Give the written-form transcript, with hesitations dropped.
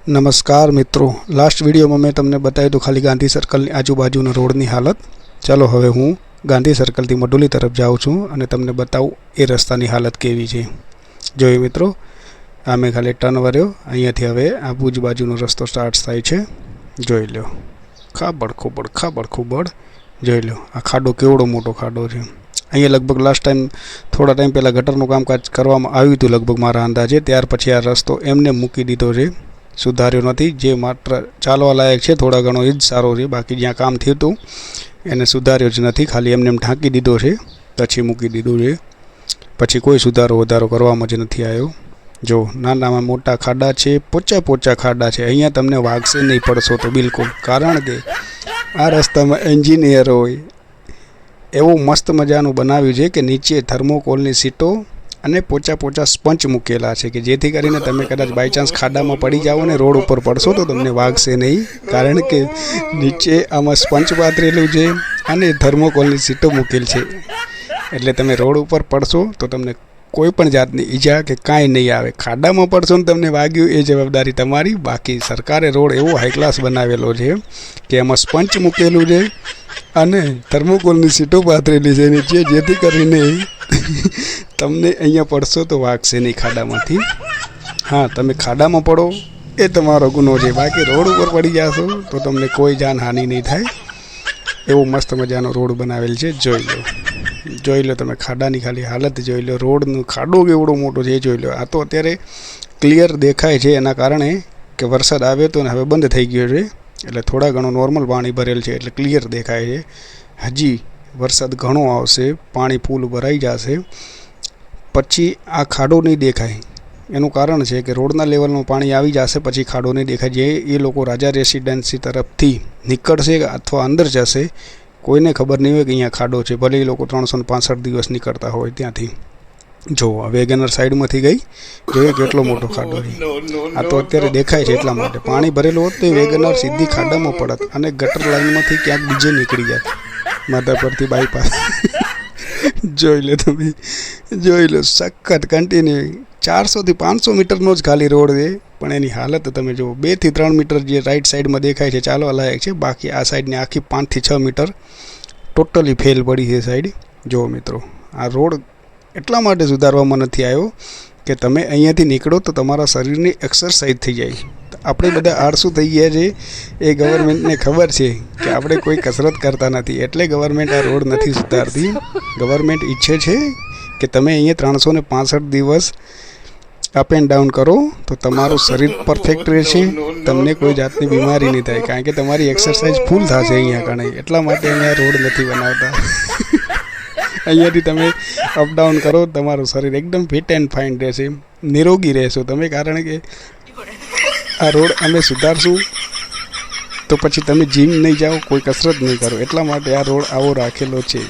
नमस्कार मित्रों, last video में मैं तमने बताया तो खाली गांधी सर्कल आजूबाजूना रोडनी हालत। चलो हवे हूँ गांधी सर्कल थी मडोली तरफ जाऊँ छूँ अने तमने बताऊँ ए रस्तानी हालत केवी छे। जोयो मित्रों, आ मैं खाली टर्न वर्यो, अहींयाथी हवे आ भूज बाजूनो रस्तो स्टार्ट थाय छे। जोई लो, खाबड़ खूबड़ जोई लो। आ खाडो केवड़ो मोटो खाडो छे। अहीं लगभग लास्ट टाइम थोड़ा टाइम पहला गटरनुं कामकाज करवामां आव्युं हतुं लगभग मारा अंदाजे, त्यार पछी आ रस्तो एमने मूकी दीधो छे, सुधार्यो नथी। जे मात्र चालवा लायक छे थोड़ा घणो ए ज सारो छे, बाकी ज्यां काम थयुं हतुं एने सुधार्यो ज नथी, खाली एमने एम ढांकी दीधो छे, पछी मूकी दीधुं छे, पछी कोई सुधारो वधारो करवामां ज नथी आव्यो। जो नानामां मोटा खाडा छे, पोचा खाडा छे, अहींया तमने वागशे नहीं पड़शो तो बिल्कुल, कारण के आ रस्तामां एन्जिनियर होय एवो मस्त मजानुं बनाव्युं छे कि नीचे थर्मोकोलनी सीटो अने पोचा स्पंच मूकेला छे कि जेथी करीने तमे कदाच बाय चांस खाडामां पड़ी जाओ ने रोड पर पड़शो तो तमने वागशे नहीं, कारण के नीचे आमां स्पंच पाथरेलुं छे अने थर्मोकोलनी सीटो मूकेल छे, एटले तमे रोड पर पड़शो तो तमने कोई पण जातनी ईजा के कांई नहीं आवे। खाडामां पड़शो ने तमने वाग्युं ए जवाबदारी तमारी। बाकी सरकारे रोड एवो हाई क्लास बनावेलो छे कि एमां स्पंच मूकेलुं छे अने थर्मोकोलनी सीटो पाथरेली छे नीचे, जेथी करीने तमने अहींया पड़शो तो वागशे नहीं खाडामांथी। हाँ, तमे खाडामां पड़ो ए तमारो गुनो छे, बाकी रोड पर पड़ी जाशो तो तमने कोई जानहानि नहीं थाय। एवो मस्त मजानो रोड बनावेल छे, जोई लो तमे खाडानी खाली हालत जोई लो। रोडनो खाडो केवड़ो मोटो छे जोई लो। आ तो अत्यारे क्लियर देखाय छे एना कारणे के वरसाद आव्यो तो ने हवे बंध थई गयो छे, एटले थोड़ा घणो नॉर्मल पाणी भरेल छे, एटले क्लियर देखाय छे। हजी वरसाद घणो आवशे, पाणी फूल भराई जशे पछी आ खाडो नहीं देखाय। एनुं कारण छे कि रोडना लेवलमां पाणी आवी जशे पछी खाडो नहीं देखाय। जे ए लोको राजा रेसिडेन्सी तरफथी निकळशे अथवा अंदर जशे कोईने खबर नहीं होय कि अहींया खाडो छे, भले ए लोको 365 दिवस निकळता होय त्यांथी। जो वेगनर साइड में थी गई, जो केटलो मोटो खाडो है। आ तो अत्यारे देखाय छे एटला माटे। पाणी भरेલું होत तो वेगनर सीधी खाडामां पड़त अने गटर लाइनमांथी क्यांक बीजे निकળી जात, माथा परथी बायपास। जोई लो तमे, जोई लो सखत कंटिन्यू 400 થી 500 मीटरनो ज खाली रोड है, पण एनी हालत तमे जो 2 થી 3 मीटर जे राइट साइड में देखाय छे चालवा लायक छे, बाकी आ साइडनी आखी 5 થી 6 मीटर टोटली फेल पड़ी है साइड। जो मित्रों, आ रोड એટલા માટે સુધારવામાં નથી આવ્યો કે તમે અહીંયાથી નીકળો તો તમારા શરીરની એક્સરસાઇઝ થઈ જાય। આપણે બધા આળસુ થઈ ગયા છે, એ ગવર્મેન્ટને ખબર છે કે આપણે કોઈ કસરત કરતા નથી, એટલે ગવર્મેન્ટ આ રોડ નથી સુધારતી। ગવર્મેન્ટ ઈચ્છે છે કે તમે અહીંયા 365 દિવસ અપ એન્ડ ડાઉન કરો તો તમારું શરીર પરફેક્ટ રહેશે, તમને કોઈ જાતની બીમારી નહીં થાય, કારણ કે તમારી એક્સરસાઇઝ ફૂલ થશે અહીંયા કણે, એટલા માટે અહીંયા રોડ નથી બનાવતા। અહીંયાથી તમે અપડાઉન કરો, તમારું શરીર એકદમ ફિટ એન્ડ ફાઇન રહેશે, નિરોગી રહેશો તમે, કારણ કે આ રોડ અમે સુધારશું તો પછી તમે જીમ નહીં જાઓ, કોઈ કસરત નહીં કરો, એટલા માટે આ રોડ આવો રાખેલો છે।